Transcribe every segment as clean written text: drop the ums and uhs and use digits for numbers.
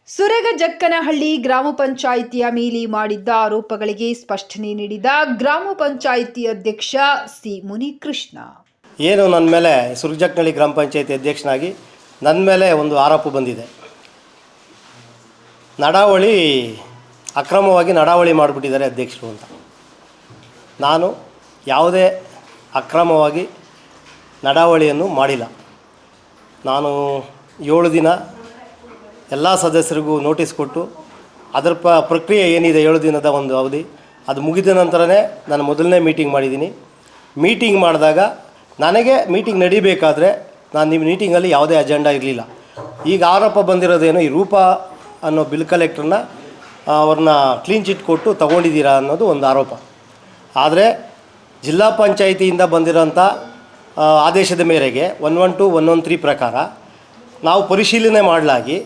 ಸುರಗಜಕ್ಕನಹಳ್ಳಿ ಗ್ರಾಮ ಪಂಚಾಯಿತಿಯ ಮೇಲೆ ಮಾಡಿದ್ದ ಆರೋಪಗಳಿಗೆ ಸ್ಪಷ್ಟನೆ ನೀಡಿದ ಗ್ರಾಮ ಪಂಚಾಯಿತಿ ಅಧ್ಯಕ್ಷ ಸಿ ಮುನಿಕೃಷ್ಣ. ಏನು ನನ್ನ ಮೇಲೆ ಸುರಗಜಕ್ಕನಹಳ್ಳಿ ಗ್ರಾಮ ಪಂಚಾಯಿತಿ ಅಧ್ಯಕ್ಷನಾಗಿ ನನ್ನ ಮೇಲೆ ಒಂದು ಆರೋಪ ಬಂದಿದೆ. ನಡಾವಳಿ ಅಕ್ರಮವಾಗಿ ನಡಾವಳಿ ಮಾಡಿಬಿಟ್ಟಿದ್ದಾರೆ ಅಧ್ಯಕ್ಷರು ಅಂತ. ನಾನು ಯಾವುದೇ ಅಕ್ರಮವಾಗಿ ನಡಾವಳಿಯನ್ನು ಮಾಡಿಲ್ಲ. ನಾನು 7 ದಿನ ಎಲ್ಲ ಸದಸ್ಯರಿಗೂ ನೋಟಿಸ್ ಕೊಟ್ಟು ಅದರ ಪ್ರಕ್ರಿಯೆ ಏನಿದೆ 7 ದಿನದ ಒಂದು ಅವಧಿ ಅದು ಮುಗಿದ ನಂತರನೇ ನಾನು ಮೊದಲನೇ ಮೀಟಿಂಗ್ ಮಾಡಿದ್ದೀನಿ. ಮೀಟಿಂಗ್ ಮಾಡಿದಾಗ ನನಗೆ ಮೀಟಿಂಗ್ ನಡಿಬೇಕಾದ್ರೆ ನಾನು ನಿಮ್ಮ ಮೀಟಿಂಗಲ್ಲಿ ಯಾವುದೇ ಅಜೆಂಡಾ ಇರಲಿಲ್ಲ. ಈಗ ಆರೋಪ ಬಂದಿರೋದೇನು, ಈ ರೂಪಾ ಅನ್ನೋ ಬಿಲ್ ಕಲೆಕ್ಟ್ರನ್ನ ಅವ್ರನ್ನ ಕ್ಲೀನ್ ಚಿಟ್ ಕೊಟ್ಟು ತಗೊಂಡಿದ್ದೀರಾ ಅನ್ನೋದು ಒಂದು ಆರೋಪ. ಆದರೆ ಜಿಲ್ಲಾ ಪಂಚಾಯಿತಿಯಿಂದ ಬಂದಿರೋಂಥ ಆದೇಶದ ಮೇರೆಗೆ 112, 113 ಪ್ರಕಾರ ನಾವು ಪರಿಶೀಲನೆ ಮಾಡಲಾಗಿ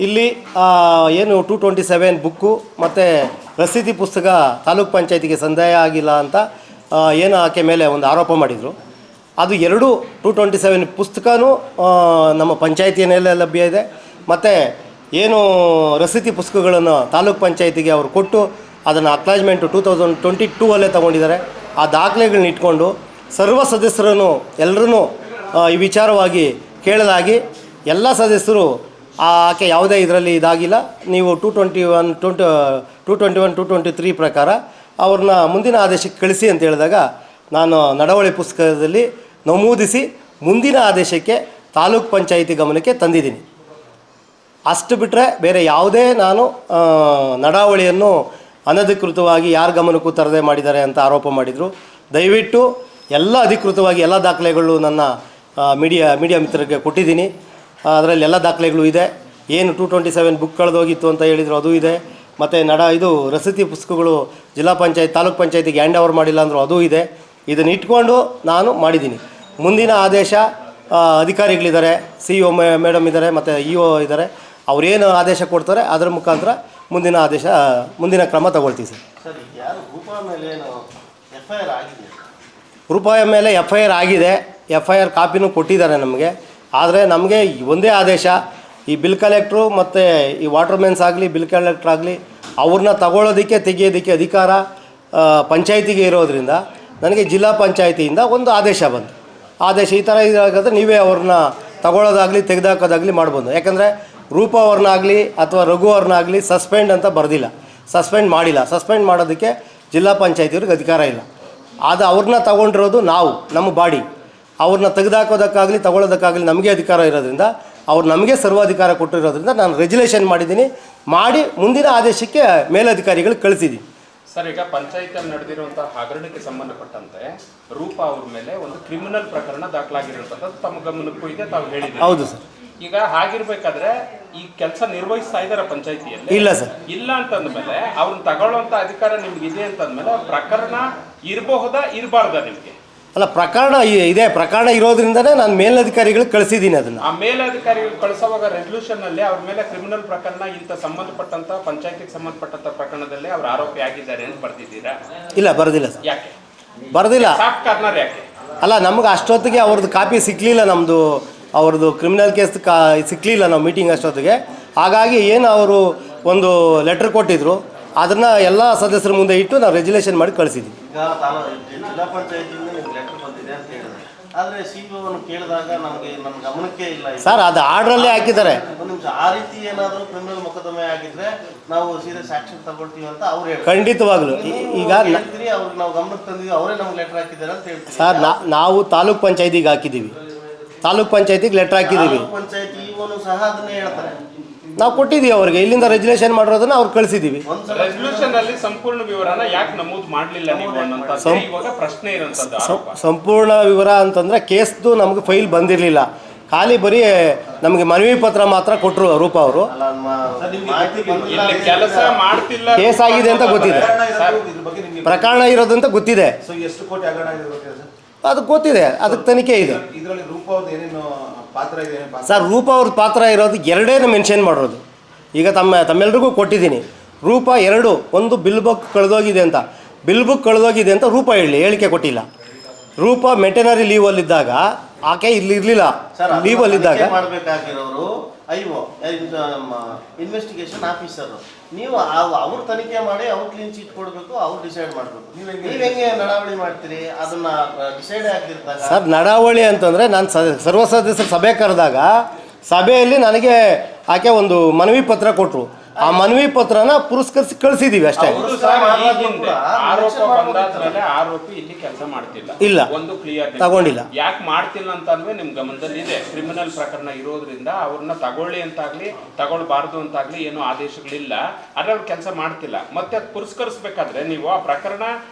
ಇಲ್ಲಿ ಏನು 227 ಬುಕ್ಕು ಮತ್ತು ರಸೀದಿ ಪುಸ್ತಕ ತಾಲೂಕು ಪಂಚಾಯತಿಗೆ ಸಂದಾಯ ಆಗಿಲ್ಲ ಅಂತ ಏನು ಆಕೆ ಮೇಲೆ ಒಂದು ಆರೋಪ ಮಾಡಿದರು. ಅದು 227 ಪುಸ್ತಕನೂ ನಮ್ಮ ಪಂಚಾಯಿತಿಯಲ್ಲೇ ಲಭ್ಯ ಇದೆ. ಮತ್ತು ಏನು ರಸೀದಿ ಪುಸ್ತಕಗಳನ್ನು ತಾಲೂಕು ಪಂಚಾಯತಿಗೆ ಅವರು ಕೊಟ್ಟು ಅದನ್ನು ಅಕ್ಲಾಜ್ಮೆಂಟು 2022 ತೊಗೊಂಡಿದ್ದಾರೆ. ಆ ದಾಖಲೆಗಳನ್ನ ಇಟ್ಕೊಂಡು ಸರ್ವ ಸದಸ್ಯರನ್ನು ಎಲ್ಲರೂ ಈ ವಿಚಾರವಾಗಿ ಕೇಳಲಾಗಿ ಎಲ್ಲ ಸದಸ್ಯರು ಆಕೆ ಯಾವುದೇ ಇದರಲ್ಲಿ ಇದಾಗಿಲ್ಲ, ನೀವು 223 ಪ್ರಕಾರ ಅವ್ರನ್ನ ಮುಂದಿನ ಆದೇಶಕ್ಕೆ ಕಳಿಸಿ ಅಂತ ಹೇಳಿದಾಗ ನಾನು ನಡವಳಿ ಪುಸ್ತಕದಲ್ಲಿ ನಮೂದಿಸಿ ಮುಂದಿನ ಆದೇಶಕ್ಕೆ ತಾಲೂಕು ಪಂಚಾಯಿತಿ ಗಮನಕ್ಕೆ ತಂದಿದ್ದೀನಿ. ಅಷ್ಟು ಬಿಟ್ಟರೆ ಬೇರೆ ಯಾವುದೇ ನಾನು ನಡಾವಳಿಯನ್ನು ಅನಧಿಕೃತವಾಗಿ ಯಾರ ಗಮನಕ್ಕೂ ತರದೆ ಮಾಡಿದ್ದಾರೆ ಅಂತ ಆರೋಪ ಮಾಡಿದರು. ದಯವಿಟ್ಟು ಎಲ್ಲ ಅಧಿಕೃತವಾಗಿ ಎಲ್ಲ ದಾಖಲೆಗಳು ನನ್ನ ಮೀಡಿಯಾ ಮಿತ್ರರಿಗೆ ಕೊಟ್ಟಿದ್ದೀನಿ. ಅದರಲ್ಲಿ ಎಲ್ಲ ದಾಖಲೆಗಳು ಇದೆ. ಏನು 227 ಬುಕ್ ಕಳೆದೋಗಿತ್ತು ಅಂತ ಹೇಳಿದರು ಅದು ಇದೆ. ಮತ್ತು ಇದು ರಸೀದಿ ಪುಸ್ತಕಗಳು ಜಿಲ್ಲಾ ಪಂಚಾಯತ್ ತಾಲೂಕು ಪಂಚಾಯತಿಗೆ ಹ್ಯಾಂಡ್ ಓವರ್ ಮಾಡಿಲ್ಲ ಅಂದರು ಅದು ಇದೆ. ಇದನ್ನು ಇಟ್ಕೊಂಡು ನಾನು ಮಾಡಿದ್ದೀನಿ. ಮುಂದಿನ ಆದೇಶ ಅಧಿಕಾರಿಗಳಿದ್ದಾರೆ, CEO ಮೇಡಮ್ ಇದ್ದಾರೆ, ಮತ್ತು EO ಇದ್ದಾರೆ. ಅವರೇನು ಆದೇಶ ಕೊಡ್ತಾರೆ ಅದರ ಮುಖಾಂತರ ಮುಂದಿನ ಕ್ರಮ ತಗೊಳ್ತೀವಿ ಸರ್. ರೂಪಾಯ ಮೇಲೆ FIR ಆಗಿದೆ. FIR ಕಾಪಿನೂ ಕೊಟ್ಟಿದ್ದಾರೆ ನಮಗೆ. ಆದರೆ ನಮಗೆ ಒಂದೇ ಆದೇಶ, ಈ ಬಿಲ್ ಕಲೆಕ್ಟ್ರು ಮತ್ತು ಈ ವಾಟರ್ಮೆನ್ಸ್ ಆಗಲಿ ಬಿಲ್ ಕಲೆಕ್ಟ್ರ್ ಆಗಲಿ ಅವ್ರನ್ನ ತಗೊಳ್ಳೋದಕ್ಕೆ ತೆಗೆಯೋದಕ್ಕೆ ಅಧಿಕಾರ ಪಂಚಾಯಿತಿಗೆ ಇರೋದರಿಂದ ನನಗೆ ಜಿಲ್ಲಾ ಪಂಚಾಯಿತಿಯಿಂದ ಒಂದು ಆದೇಶ ಬಂತು. ಆದೇಶ ಈ ಥರ ಇದಾಗಾದ್ರೆ ನೀವೇ ಅವ್ರನ್ನ ತಗೊಳ್ಳೋದಾಗಲಿ ತೆಗೆದಾಕೋದಾಗಲಿ ಮಾಡ್ಬೋದು. ಯಾಕಂದರೆ ರೂಪಾ ಅವ್ರನ್ನಾಗಲಿ ಅಥವಾ ರಘು ಅವ್ರನ್ನಾಗಲಿ ಸಸ್ಪೆಂಡ್ ಅಂತ ಬರೆದಿಲ್ಲ, ಸಸ್ಪೆಂಡ್ ಮಾಡಿಲ್ಲ. ಸಸ್ಪೆಂಡ್ ಮಾಡೋದಕ್ಕೆ ಜಿಲ್ಲಾ ಪಂಚಾಯಿತಿಯವ್ರಿಗೆ ಅಧಿಕಾರ ಇಲ್ಲ. ಅದು ಅವ್ರನ್ನ ತಗೊಂಡಿರೋದು ನಾವು, ನಮ್ಮ ಬಾಡಿ. ಅವ್ರನ್ನ ತೆಗೆದಾಕೋದಕ್ಕಾಗಲಿ ತಗೊಳ್ಳೋದಕ್ಕಾಗಲಿ ನಮಗೆ ಅಧಿಕಾರ ಇರೋದ್ರಿಂದ ಅವ್ರು ನಮಗೆ ಸರ್ವಾಧಿಕಾರ ಕೊಟ್ಟಿರೋದ್ರಿಂದ ನಾನು ರೆಗ್ಯುಲೇಷನ್ ಮಾಡಿ ಮುಂದಿನ ಆದೇಶಕ್ಕೆ ಮೇಲಧಿಕಾರಿಗಳು ಕಳಿಸಿದ್ದೀನಿ. ಸರ್, ಈಗ ಪಂಚಾಯತಿಯಲ್ಲಿ ನಡೆದಿರುವಂಥ ಹಗರಣಕ್ಕೆ ಸಂಬಂಧಪಟ್ಟಂತೆ ರೂಪಾ ಅವ್ರ ಮೇಲೆ ಒಂದು ಕ್ರಿಮಿನಲ್ ಪ್ರಕರಣ ದಾಖಲಾಗಿರುವಂಥದ್ದು ತಮ್ಮ ಗಮನಕ್ಕೂ ಇದೆ, ತಾವು ಹೇಳಿದ್ದೀರಿ. ಹೌದು ಸರ್. ಈಗ ಹಾಗಿರ್ಬೇಕಾದ್ರೆ ಈ ಕೆಲಸ ನಿರ್ವಹಿಸ್ತಾ ಇದ್ದಾರೆ ಪಂಚಾಯತಿಯಲ್ಲಿ? ಇಲ್ಲ ಸರ್. ಇಲ್ಲ ಅಂತಂದ್ಮೇಲೆ ಅವ್ರನ್ನ ತಗೊಳ್ಳುವಂಥ ಅಧಿಕಾರ ನಿಮ್ಗೆ ಇದೆ ಅಂತಂದ್ಮೇಲೆ ಪ್ರಕರಣ ಇರಬಹುದಾ ಇರಬಾರ್ದಾ ನಿಮಗೆ? ಅಲ್ಲ, ಪ್ರಕರಣ ಇದೆ. ಪ್ರಕರಣ ಇರೋದ್ರಿಂದನೇ ನಾನು ಮೇಲಧಿಕಾರಿಗಳಿಗೆ ಕಳಿಸಿದ್ದೀನಿ. ಅದನ್ನು ಆ ಮೇಲಧಿಕಾರಿಗಳು ಕಳಿಸುವಾಗ ರೆಸಲ್ಯೂಷನ್ ಅಲ್ಲಿ ಅವ್ರ ಮೇಲೆ ಕ್ರಿಮಿನಲ್ ಪ್ರಕರಣ ಇಂಥ ಸಂಬಂಧಪಟ್ಟಂತ ಪಂಚಾಯತಿಗೆ ಸಂಬಂಧಪಟ್ಟಂತ ಪ್ರಕರಣದಲ್ಲಿ ಅವ್ರು ಆರೋಪಿ ಆಗಿದ್ದಾರೆ ಅಂತ ಬರ್ದಿದ್ದೀರಾ? ಇಲ್ಲ, ಬರೆದಿಲ್ಲ ಸರ್. ಯಾಕೆ ಬರೆದಿಲ್ಲ? ಸಾಫ್ಟ್ ಕಾರ್ನರ್ ಯಾಕೆ? ಅಲ್ಲ, ನಮ್ಗೆ ಅಷ್ಟೊತ್ತಿಗೆ ಅವ್ರದ್ದು ಕಾಪಿ ಸಿಕ್ಕಲಿಲ್ಲ. ಅವ್ರದ್ದು ಕ್ರಿಮಿನಲ್ ಕೇಸ್ ಸಿಕ್ಕಲಿಲ್ಲ ನಾವು ಮೀಟಿಂಗ್ ಅಷ್ಟೊತ್ತಿಗೆ. ಹಾಗಾಗಿ ಏನು ಅವರು ಒಂದು ಲೆಟ್ರ್ ಕೊಟ್ಟಿದ್ರು, ಅದನ್ನು ಎಲ್ಲ ಸದಸ್ಯರ ಮುಂದೆ ಇಟ್ಟು ನಾವು ರೆಗ್ಯುಲೇಷನ್ ಮಾಡಿ ಕಳಿಸಿದ್ವಿ. ಜಿಲ್ಲಾ ಪಂಚಾಯತಿಯಿಂದ ನಿಮ್ಗೆ ಲೆಟರ್ ಬಂದಿದೆ ಅಂತ ಹೇಳಿದ್ರೆ, ಆದರೆ CEO ಕೇಳಿದಾಗ ನಮ್ಮ ಗಮನಕ್ಕೆ ಇಲ್ಲ ಸರ್. ಅದು ಆರ್ಡ್ರಲ್ಲೇ ಹಾಕಿದ್ದಾರೆ. ಒಂದು ನಿಮಿಷ, ಆ ರೀತಿ ಏನಾದರೂ ಕ್ರಿಮಿನಲ್ ಮೊಕದ್ದಮೆ ಆಗಿದ್ರೆ ನಾವು ಸೀರಿಯಸ್ ಆಕ್ಷನ್ ತಗೊಳ್ತೀವಿ ಅಂತ ಅವ್ರು ಹೇಳ್ತಾರೆ. ಖಂಡಿತವಾಗ್ಲು. ಈಗ ಹೇಳ್ತೀರಿ ಅವ್ರಿಗೆ ನಾವು ಗಮನಕ್ಕೆ ತಂದಿದ್ದೀವಿ, ಅವರೇ ನಮ್ಗೆ ಲೆಟರ್ ಹಾಕಿದ್ದಾರೆ ಅಂತ ಹೇಳ್ತೀವಿ ಸರ್. ನಾವು ತಾಲೂಕ್ ಪಂಚಾಯತಿಗೆ ಹಾಕಿದ್ದೀವಿ, ತಾಲೂಕ್ ಪಂಚಾಯತಿಗೆ ಲೆಟರ್ ಹಾಕಿದ್ದೀವಿ. ಪಂಚಾಯತಿ EOನು ಸಹ ಅದನ್ನೇ ಹೇಳ್ತಾರೆ. ನಾವು ಕೊಟ್ಟಿದ್ದೀವಿ ಅವ್ರಿಗೆ, ಇಲ್ಲಿಂದ ರೆಗ್ಯುಲೇಷನ್ ಮಾಡಿರೋದನ್ನ ಅವ್ರು ಕಳಿಸಿದ್ದೀವಿ. ರೆಸಲ್ಯೂಷನ್ ಅಲ್ಲಿ ಸಂಪೂರ್ಣ ವಿವರನ ಯಾಕೆ ನಮೂದು ಮಾಡಲಿಲ್ಲ ನೀವು ಅನ್ನೋಂಥದ್ದು ಇವಾಗ ಪ್ರಶ್ನೆ ಇರುವಂಥದ್ದು. ಸಂಪೂರ್ಣ ವಿವರ ಅಂತಂದರೆ ಕೇಸ್ದು ನಮಗೆ ಫೈಲ್ ಬಂದಿರಲಿಲ್ಲ. ಖಾಲಿ ಬರೀ ನಮಗೆ ಮನವಿ ಪತ್ರ ಮಾತ್ರ ಕೊಟ್ಟರು ರೂಪಾ ಅವರು. ಕೆಲಸ ಮಾಡ್ತಿಲ್ಲ, ಕೇಸ್ ಆಗಿದೆ ಅಂತ ಗೊತ್ತಿದೆ, ಪ್ರಕರಣ ಇರೋದಂತ ಗೊತ್ತಿದೆ, ಅದು ಗೊತ್ತಿದೆ, ಅದಕ್ಕೆ ತನಿಖೆ ಇದೆ ಸರ್. ರೂಪಾ ಅವ್ರ ಪಾತ್ರ ಇರೋದು 2 ಮೆನ್ಷನ್ ಮಾಡಿರೋದು. ಈಗ ತಮ್ಮೆಲ್ರಿಗೂ ಕೊಟ್ಟಿದ್ದೀನಿ. ರೂಪಾ 2, ಒಂದು ಬಿಲ್ ಬುಕ್ ಕಳೆದೋಗಿದೆ ಅಂತ ರೂಪಾ ಹೇಳಿಕೆ ಕೊಟ್ಟಿಲ್ಲ. ರೂಪಾ ಮೆಟನರಿ ಲೀವಲ್ಲಿದ್ದಾಗ ಆಕೆ ಇಲ್ಲಿ ಇರಲಿಲ್ಲ. ಲೀವಲ್ಲಿದ್ದಾಗ ಮಾಡಬೇಕಾಗಿರೋರು IO ಇನ್ವೆಸ್ಟಿಗೇಷನ್ ಆಫೀಸರು. ನೀವು ಅವ್ರು ತನಿಖೆ ಮಾಡಿ ಅವ್ರು ಕ್ಲೀನ್ ಚೀಟ್ ಕೊಡಬೇಕು, ಅವ್ರು ಡಿಸೈಡ್ ಮಾಡಬೇಕು. ನೀವು ಹೆಂಗೆ ನಡಾವಳಿ ಮಾಡ್ತೀರಿ? ಅದನ್ನ ಡಿಸೈಡ್ ಆಗಿರ್ತಾರೆ ಸರ್. ನಡಾವಳಿ ಅಂತಂದರೆ ನಾನು ಸರ್ವ ಸದಸ್ಯರ ಸಭೆ ಕರೆದಾಗ ಸಭೆಯಲ್ಲಿ ನನಗೆ ಆಕೆ ಒಂದು ಮನವಿ ಪತ್ರ ಕೊಟ್ಟರು. ಆ ಮನವಿ ಪತ್ರನ ಪುರಸ್ಕರಿಸಿ ಕಳಿಸಿದೀವಿ ಅಷ್ಟೇ. ಆರೋಪ ಬಂದಾದ್ಮೇಲೆ ಆರೋಪಿ ಇಲ್ಲಿ ಕೆಲಸ ಮಾಡ್ತಿಲ್ಲ, ಇಲ್ಲ, ಒಂದು ಕ್ಲಿಯರ್ ತಗೊಂಡಿಲ್ಲ. ಯಾಕೆ ಮಾಡ್ತಿಲ್ಲ ಅಂತ ಅಂದ್ರೆ ನಿಮ್ ಗಮನದಲ್ಲಿ ಇದೆ. ಕ್ರಿಮಿನಲ್ ಪ್ರಕರಣ ಇರೋದ್ರಿಂದ ಅವ್ರನ್ನ ತಗೊಳ್ಳಿ ಅಂತಾಗ್ಲಿ ತಗೊಳ್ಬಾರ್ದು ಅಂತಾಗ್ಲಿ ಏನು ಆದೇಶಗಳಿಲ್ಲ. ಆದ್ರೆ ಅವ್ರು ಕೆಲಸ ಮಾಡ್ತಿಲ್ಲ. ಮತ್ತೆ ಅದು ಪುರಸ್ಕರಿಸ್ಬೇಕಾದ್ರೆ ನೀವು ಆ ಪ್ರಕರಣ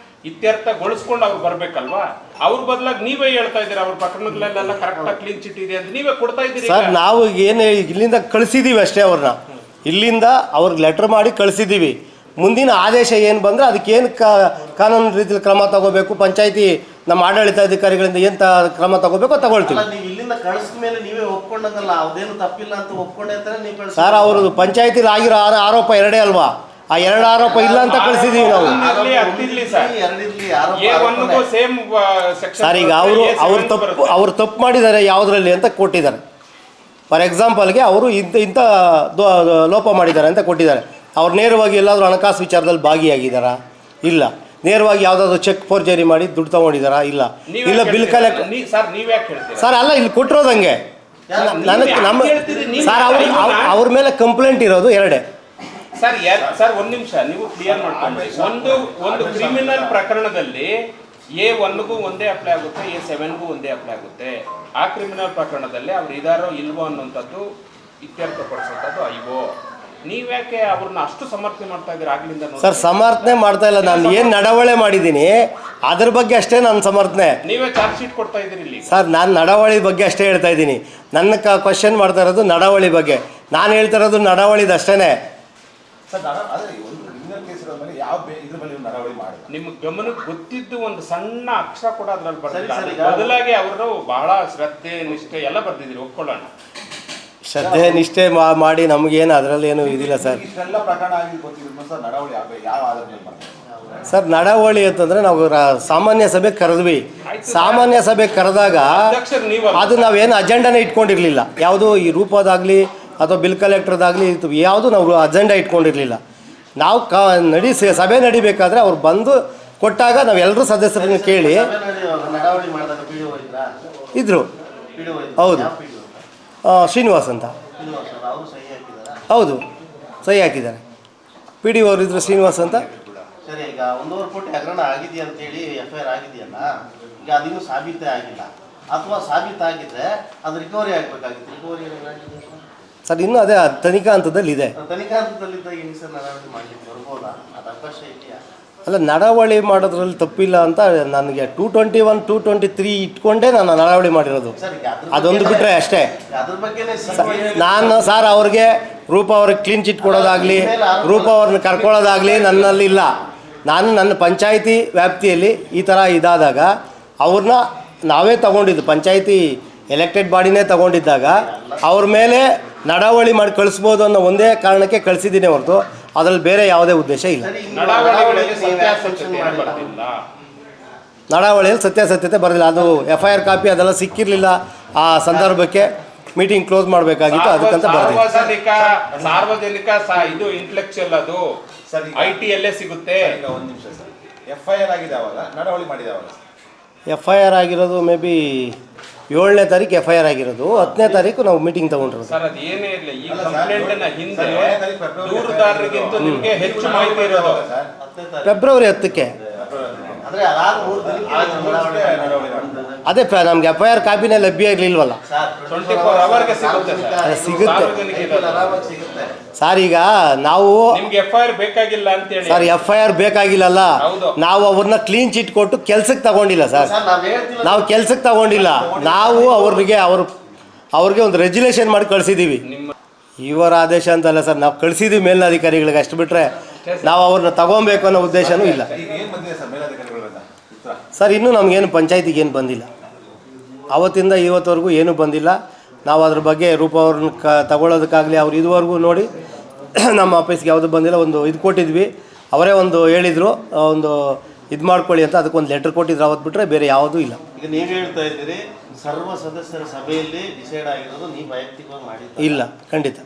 ಇತ್ಯರ್ಥಗೊಳಿಸ್ಕೊಂಡು ಅವ್ರು ಬರ್ಬೇಕಲ್ವಾ? ಅವ್ರ ಬದಲಾಗಿ ನೀವೇ ಹೇಳ್ತಾ ಇದ್ದೀರಾ ಅವ್ರ ಪ್ರಕರಣಗಳೆಲ್ಲ ಕರೆಕ್ಟಾಗಿ ಕ್ಲೀನ್ ಚಿಟ್ ಇದೆ ಅಂತ ನೀವೇ ಕೊಡ್ತಾ ಇದ್ದೀರಿ. ಸರ್, ನಾವು ಏನು ಇಲ್ಲಿಂದ ಕಳಿಸಿದ್ದೀವಿ ಅಷ್ಟೇ. ಅವ್ರನ್ನ ಇಲ್ಲಿಂದ ಅವ್ರಿಗೆ ಲೆಟ್ರ್ ಮಾಡಿ ಕಳಿಸಿದ್ದೀವಿ. ಮುಂದಿನ ಆದೇಶ ಏನು ಬಂದರೆ ಅದಕ್ಕೇನು ಕಾನೂನು ರೀತಿಯಲ್ಲಿ ಕ್ರಮ ತಗೋಬೇಕು, ಪಂಚಾಯತಿ ನಮ್ಮ ಆಡಳಿತಾಧಿಕಾರಿಗಳಿಂದ ಏನು ಕ್ರಮ ತಗೋಬೇಕು ತಗೊಳ್ತೀವಿ. ನೀವು ಇಲ್ಲಿಂದ ಕಳಿಸಿದ ಮೇಲೆ ನೀವೇ ಒಪ್ಕೊಂಡಂಗಲ್ಲ, ಅದೇನು ತಪ್ಪಿಲ್ಲ ಅಂತ ಒಪ್ಕೊಂಡೆ ಅಂತಾನೆ ನೀವು ಕಳಿಸಿ. ಸರ್, ಅವರು ಪಂಚಾಯತಿಲಿ ಆಗಿರೋ ಆರೋಪ ಎರಡೇ ಅಲ್ವಾ? ಆ ಎರಡು ಆರೋಪ ಇಲ್ಲ ಅಂತ ಕಳಿಸಿದ್ದೀವಿ ನಾವು. ಸರ್, ಈಗ ಅವ್ರು ತಪ್ಪು ಮಾಡಿದ್ದಾರೆ ಯಾವುದರಲ್ಲಿ ಅಂತ ಕೊಟ್ಟಿದ್ದಾರೆ. ಫಾರ್ ಎಕ್ಸಾಂಪಲ್ಗೆ ಅವರು ಇಂಥ ಲೋಪ ಮಾಡಿದ್ದಾರೆ ಅಂತ ಕೊಟ್ಟಿದ್ದಾರೆ. ಅವ್ರು ನೇರವಾಗಿ ಎಲ್ಲಾದರೂ ಹಣಕಾಸು ವಿಚಾರದಲ್ಲಿ ಭಾಗಿಯಾಗಿದ್ದಾರಾ? ಇಲ್ಲ. ನೇರವಾಗಿ ಯಾವುದಾದ್ರು ಚೆಕ್ ಫೋರ್ಜರಿ ಮಾಡಿ ದುಡ್ಡು ತೊಗೊಂಡಿದ್ದಾರಾ? ಇಲ್ಲ. ಇಲ್ಲ ಬಿಲ್ ಕಲೆಕ್ಟ್ ಸರ್ ಅಲ್ಲ, ಇಲ್ಲಿ ಕೊಟ್ಟಿರೋದಂಗೆ ನನಗೆ ನಮ್ಮ ಸರ್ ಅವ್ರ ಮೇಲೆ ಕಂಪ್ಲೇಂಟ್ ಇರೋದು ಎರಡೇ. ಸರ್ ಒಂದ್ ನಿಮಿಷ ನೀವು ಕ್ಲಿಯರ್ ಮಾಡ್ಕೊಂಡ್ರಿ. ಒಂದು ಕ್ರಿಮಿನಲ್ ಪ್ರಕರಣದಲ್ಲಿ A1ಗೂ ಒಂದೇ ಅಪ್ಲೈ ಆಗುತ್ತೆ, A7ಗೂ ಒಂದೇ ಅಪ್ಲೈ ಆಗುತ್ತೆ. ಆ ಕ್ರಿಮಿನಲ್ ಪ್ರಕರಣದಲ್ಲಿ ಅವ್ರು ಇದಾರೋ ಇಲ್ವೋ ಅನ್ನೋಂಥದ್ದು ಇತ್ಯರ್ಥಪಡಿಸುವಂಥದ್ದು IO. ನೀವ್ಯಾಕೆ ಅವ್ರನ್ನ ಅಷ್ಟು ಸಮರ್ಥನೆ ಮಾಡ್ತಾ ಇದ್ದೀರಾ ಆಗ್ಲಿಂದ? ಸರ್, ಸಮರ್ಥನೆ ಮಾಡ್ತಾ ಇಲ್ಲ. ನಾನು ಏನು ನಡವಳಿ ಮಾಡಿದ್ದೀನಿ ಅದ್ರ ಬಗ್ಗೆ ಅಷ್ಟೇ ನಾನು ಸಮರ್ಥನೆ. ನೀವೇ ಚಾರ್ಜ್ ಶೀಟ್ ಕೊಡ್ತಾ ಇದ್ದೀರಿ ಇಲ್ಲಿ. ಸರ್, ನಾನು ನಡವಳಿ ಬಗ್ಗೆ ಅಷ್ಟೇ ಹೇಳ್ತಾ ಇದ್ದೀನಿ. ನನ್ನ ಕ್ವಶನ್ ಮಾಡ್ತಾ ಇರೋದು ನಡವಳಿ ಬಗ್ಗೆ. ನಾನು ಹೇಳ್ತಾ ಇರೋದು ನಡವಳಿದು ಅಷ್ಟೇ. ನಿಮ್ಮ ಗಮನಕ್ಕೆ ಗೊತ್ತಿದ್ದು ಒಂದು ಸಣ್ಣ ಅಕ್ಷರ ಕೂಡ ಅದ್ರಲ್ಲಿ ಬರ್ತಿಲ್ಲ. ಬದಲಾಗಿ ಅವರು ಬಹಳ ಶ್ರದ್ಧೆ ನಿಷ್ಠೆ ಎಲ್ಲ ಬರ್ದಿದ್ದೀರಿ, ಒಪ್ಕೊಳ್ಳೋಣ. ಶ್ರದ್ಧೆ ನಿಷ್ಠೆ ಮಾಡಿ ನಮಗೇನು ಅದರಲ್ಲಿ ಏನು ಇದಿಲ್ಲ ಸರ್. ಸರ್, ನಡವಳಿ ಅಂತಂದರೆ ನಾವು ಸಾಮಾನ್ಯ ಸಭೆ ಕರೆದ್ವಿ. ಸಾಮಾನ್ಯ ಸಭೆ ಕರೆದಾಗ ಅದು ನಾವೇನು ಅಜೆಂಡಾನೇ ಇಟ್ಕೊಂಡಿರಲಿಲ್ಲ. ಯಾವುದು ಈ ರೂಪದಾಗಲಿ ಅಥವಾ ಬಿಲ್ ಕಲೆಕ್ಟರ್ದಾಗಲಿ ಯಾವುದು ನಾವು ಅಜೆಂಡಾ ಇಟ್ಕೊಂಡಿರಲಿಲ್ಲ. ನಾವು ಸಭೆ ನಡಿಬೇಕಾದ್ರೆ ಅವ್ರು ಬಂದು ಕೊಟ್ಟಾಗ ನಾವೆಲ್ಲರೂ ಸದಸ್ಯರನ್ನು ಕೇಳಿ ಇದ್ರು. ಹೌದು, ಶ್ರೀನಿವಾಸ್ ಅಂತ. ಹೌದು, ಸಹಿ ಹಾಕಿದ್ದಾರೆ. PDO ಅವರು ಇದ್ರು, ಶ್ರೀನಿವಾಸ್ ಅಂತ. ಸರಿ, ಈಗ 1.5 ಕೋಟಿ ಹಗರಣ ಆಗಿದೆಯಾ ಅಂತೇಳಿ FIR ಆಗಿದೆಯಲ್ಲ, ಈಗ ಅದಿನ್ನೂ ಸಾಬೀತೇ ಆಗಿಲ್ಲ. ಅಥವಾ ಸಾಬೀತಾಗಿದ್ರೆ ಅದು ರಿಕವರಿ ಆಗಬೇಕಾಗಿತ್ತು. ರಿಕವರಿ ಸರ್, ಇನ್ನೂ ಅದೇ ತನಿಖಾ ಹಂತದಲ್ಲಿ ಇದೆ. ತನಿಖಾ ಹಂತದಲ್ಲಿದ್ದಾಗ ಹೆಂಗೆ ಸರ್ ನಡವಳಿ ಮಾಡಲಿಕ್ಕೆ ಬರ್ಬೋದಾ? ಅದು ಅವಕಾಶ ಇದೆಯಾ? ಅಲ್ಲ, ನಡವಳಿ ಮಾಡೋದ್ರಲ್ಲಿ ತಪ್ಪಿಲ್ಲ ಅಂತ ನನಗೆ 221, 223 ಇಟ್ಕೊಂಡೇ ನಾನು ನಡವಳಿ ಮಾಡಿರೋದು. ಅದೊಂದು ಬಿಟ್ಟರೆ ಅಷ್ಟೇ. ನಾನು ಸರ್ ಅವ್ರಿಗೆ ರೂಪ ಅವ್ರಿಗೆ ಕ್ಲೀನ್ ಚಿಟ್ ಕೊಡೋದಾಗಲಿ ರೂಪ ಅವ್ರನ್ನ ಕರ್ಕೊಳ್ಳೋದಾಗಲಿ ನನ್ನಲ್ಲಿ ಇಲ್ಲ. ನಾನು ನನ್ನ ಪಂಚಾಯಿತಿ ವ್ಯಾಪ್ತಿಯಲ್ಲಿ ಈ ಥರ ಇದಾದಾಗ ಅವ್ರನ್ನ ನಾವೇ ತಗೊಂಡಿದ್ದು, ಪಂಚಾಯಿತಿ ಎಲೆಕ್ಟೆಡ್ ಬಾಡಿನೇ ತಗೊಂಡಿದ್ದಾಗ ಅವ್ರ ಮೇಲೆ ನಡವಳಿ ಮಾಡಿ ಕಳಿಸ್ಬೋದು ಅನ್ನೋ ಒಂದೇ ಕಾರಣಕ್ಕೆ ಕಳಿಸಿದ್ದೀನಿ ಹೊರತು ಅದರಲ್ಲಿ ಬೇರೆ ಯಾವುದೇ ಉದ್ದೇಶ ಇಲ್ಲ. ನಡಾವಳಿಯಲ್ಲಿ ಸತ್ಯಾಸತ್ಯತೆ ಬರಲಿಲ್ಲ. ಅದು FIR ಕಾಪಿ ಅದೆಲ್ಲ ಸಿಕ್ಕಿರಲಿಲ್ಲ. ಆ ಸಂದರ್ಭಕ್ಕೆ ಮೀಟಿಂಗ್ ಕ್ಲೋಸ್ ಮಾಡಬೇಕಾಗಿತ್ತು, ಅದಕ್ಕಂತ ಬರಲಿಲ್ಲ. ಸಾರ್ವಜನಿಕ ಇದು ಇಂಟೆಲೆಕ್ಚುಯಲ್, ಅದು IT ಅಲ್ಲೇ ಸಿಗುತ್ತೆ. ಒಂದು ನಿಮಿಷ ಸರ್, FIR ಆಗಿದೆ ಅವಾಗ, ನಡವಳಿ ಮಾಡಿದೆ ಅವಾಗ? FIR ಆಗಿರೋದು ಮೇ ಬಿ 7ನೇ ತಾರೀಕು FIR ಆಗಿರೋದು. 10ನೇ ತಾರೀಕು ನಾವು ಮೀಟಿಂಗ್ ತಗೊಂಡಿರೋದು. ಸರ್, ಅದು ಏನೇ ಇರಲಿ, ಈ ಕಂಪ್ಲೇಂಟ್ನ ಹಿಂದೆ ದೂರುದಾರರಿಗಿಂತ ನಿಮಗೆ ಹೆಚ್ಚು ಮಾಹಿತಿ ಇರೋದು ಫೆಬ್ರವರಿ 10ಕ್ಕೆ. ಅದೇ ನಮ್ಗೆ FIR ಕಾಪಿನೇ ಲಭ್ಯ ಇರಲಿಲ್ವಲ್ಲ. 24 ಅವರ್ಗೆ ಸಿಗುತ್ತೆ ಸರ್. ಈಗ ನಾವು ನಿಮ್ಗೆ FIR ಬೇಕಾಗಿಲ್ಲ ಅಂತೇಳಿ ಸರ್, FIR ಬೇಕಾಗಿಲ್ಲಲ್ಲ, ನಾವು ಅವ್ರನ್ನ ಕ್ಲೀನ್ ಚಿಟ್ ಕೊಟ್ಟು ಕೆಲ್ಸಕ್ಕೆ ತಗೊಂಡಿಲ್ಲ ಸರ್. ನಾವು ಕೆಲ್ಸಕ್ಕೆ ತಗೊಂಡಿಲ್ಲ. ನಾವು ಅವ್ರಿಗೆ ಒಂದು ರೆಗ್ಯುಲೇಷನ್ ಮಾಡಿ ಕಳಿಸಿದ್ದೀವಿ. ಇವರ ಆದೇಶ ಅಂತಲ್ಲ ಸರ್, ನಾವು ಕಳಿಸಿದ್ದೀವಿ ಮೇಲಧಿಕಾರಿಗಳಿಗೆ. ಅಷ್ಟು ಬಿಟ್ಟರೆ ನಾವು ಅವ್ರನ್ನ ತಗೊಬೇಕು ಅನ್ನೋ ಉದ್ದೇಶನೂ ಇಲ್ಲ ಸರ್. ಇನ್ನೂ ನಮಗೇನು ಪಂಚಾಯತಿಗೆ ಏನು ಬಂದಿಲ್ಲ. ಅವತ್ತಿಂದ ಇವತ್ತವರೆಗೂ ಏನೂ ಬಂದಿಲ್ಲ. ನಾವು ಅದ್ರ ಬಗ್ಗೆ ರೂಪ ಅವ್ರನ್ನ ತಗೊಳ್ಳೋದಕ್ಕಾಗಲಿ ಅವ್ರು ಇದುವರೆಗೂ ನೋಡಿ ನಮ್ಮ ಆಫೀಸ್ಗೆ ಯಾವುದು ಬಂದಿಲ್ಲ. ಒಂದು ಇದು ಕೊಟ್ಟಿದ್ವಿ, ಅವರೇ ಒಂದು ಹೇಳಿದರು, ಒಂದು ಇದು ಮಾಡ್ಕೊಳ್ಳಿ ಅಂತ, ಅದಕ್ಕೊಂದು ಲೆಟ್ರ್ ಕೊಟ್ಟಿದ್ರು. ಅವತ್ತು ಬಿಟ್ಟರೆ ಬೇರೆ ಯಾವುದೂ ಇಲ್ಲ. ಈಗ ನೀವು ಹೇಳ್ತಾ ಇದ್ದೀರಿ ಸರ್ವ ಸದಸ್ಯರ ಸಭೆಯಲ್ಲಿ ಡಿಸೈಡ್ ಆಗಿರೋದು ನೀವು ವೈಯಕ್ತಿಕವಾಗಿ ಮಾಡಿದ್ದು ಇಲ್ಲ, ಖಂಡಿತ